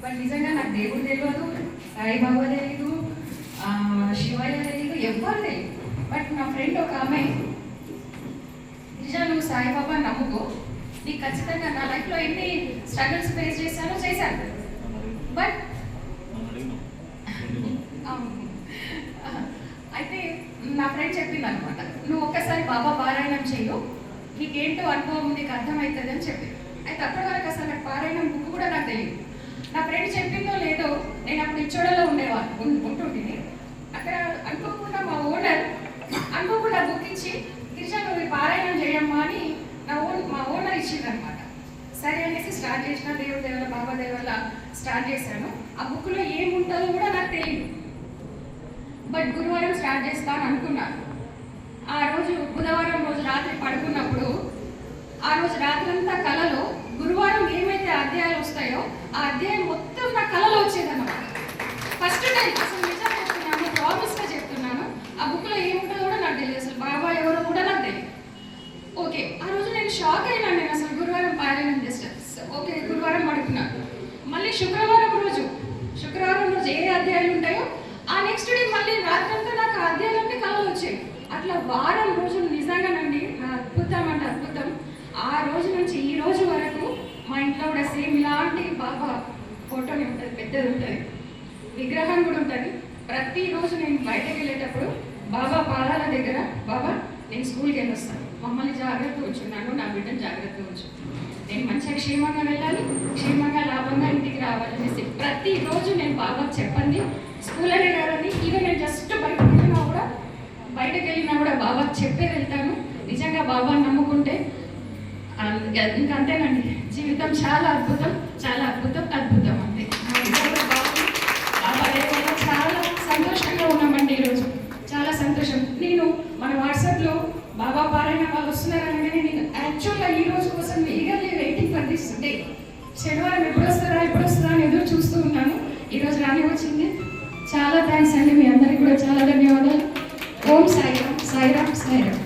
But నిజంగా నాకు దేవుడు తెలియదు, సాయిబాబా తెలియదు, శివయ్య తెలియదు, ఎవ్వరు తెలియదు. బట్ నా ఫ్రెండ్ ఒక ఆమె, నిజా నువ్వు సాయిబాబా నమ్ముకో, నీకు ఖచ్చితంగా నా లైఫ్లో ఎన్ని స్ట్రగుల్స్ ఫేస్ చేశాను. బట్ అయితే నా ఫ్రెండ్ చెప్పింది అనమాట, నువ్వు ఒక్కసారి బాబా పారాయణం చేయు, నీకేంటో అనుభవం నీకు అర్థమవుతుంది అని చెప్పింది. అయితే అప్పటి వరకు అసలు నాకు పారాయణం బుక్ కూడా నాకు తెలియదు. నా ఫ్రెండ్ చెప్పిందో లేదో, నేను అప్పుడు ఇచ్చోడలో ఉంటుంటుంది. అక్కడ అనుకోకుండా మా ఓనర్ అనుకోకుండా బుక్ ఇచ్చి, గిరిజా నువ్వు పారాయణం చేయమ్మా అని మా ఓనర్ ఇచ్చిందనమాట. సరే అనేసి స్టార్ట్ చేసిన, దేవుడి దేవల బాబా దేవల స్టార్ట్ చేశాను. ఆ బుక్లో ఏముంటుందో కూడా నాకు తెలియదు. బట్ గురువారం స్టార్ట్ చేస్తాను అనుకున్నాను. ఆ రోజు బుధవారం రోజు రాత్రి పడుకున్నప్పుడు, ఆ రోజు రాత్రంతా కళలో గురువారం ఏమైతే అధ్యాయాలు వస్తాయో ఆ అధ్యాయం మొత్తం నా కళలో వచ్చేదన్నమాట. ఫస్ట్ టైం అసలు నిజంగా చెప్తున్నాను, ప్రామిస్గా చెప్తున్నాను, ఆ బుక్లో ఏముంటుందో కూడా నాకు తెలియదు, అసలు బాబా ఎవరో కూడా నాకు తెలియదు. ఓకే, ఆ రోజు నేను షాక్ అయినాను. నేను అసలు గురువారం పారాయణం చేస్తాను, ఓకే గురువారం పడుకున్నాను. మళ్ళీ శుక్రవారం రోజు ఏ అధ్యాయాలు ఉంటాయో ఆ నెక్స్ట్ డే మళ్ళీ రాత్రంతా నాకు ఆ అధ్యాయాలన్నీ కళలు వచ్చాయి. అట్లా వారం రోజులు నిజంగానండి నా అద్భుతం అంటే అద్భుతం. ఆ రోజు నుంచి ఈ రోజు వరకు మా ఇంట్లో కూడా సేమ్ ఇలాంటి బాబా ఫోటోని ఉంటుంది, పెద్దది ఉంటుంది, విగ్రహం కూడా ఉంటుంది. ప్రతిరోజు నేను బయటకు వెళ్ళేటప్పుడు బాబా పాదాల దగ్గర, బాబా నేను స్కూల్కి వెళ్ళొస్తాను, మమ్మల్ని జాగ్రత్తగా ఉంచున్నాను, నా బిడ్డను జాగ్రత్తగా ఉంచు, నేను మంచిగా క్షేమంగా వెళ్ళాలి, క్షేమంగా లాభంగా ఇంటికి రావాలనేసి ప్రతిరోజు నేను బాబా చెప్పండి. స్కూల్ అనే కాదని ఈవెన్ నేను జస్ట్ బయటకు వెళ్ళినా కూడా బాబా చెప్పే వెళ్తాను. నిజంగా బాబాని నమ్ముకుంటే ఇంకా అంతేనండి, జీవితం చాలా అద్భుతం, చాలా అద్భుతం, అద్భుతం అంతే. బాబా దేవుడు చాలా సంతోషంగా ఉన్నామండి ఈరోజు, చాలా సంతోషం. నేను మన వాట్సాప్లో బాబా పారాయణ వాళ్ళు వస్తున్నారనగానే నేను యాక్చువల్గా ఈ రోజు కోసం eagerly waiting for this day. శనివారం ఎప్పుడు వస్తుందా అని ఎదురు చూస్తూ ఉన్నాను. ఈరోజు రాని వచ్చింది. చాలా థ్యాంక్స్ అండి, మీ అందరికీ కూడా చాలా ధన్యవాదాలు. ఓం సాయిరామ్, సాయిరామ్, సాయిరామ్.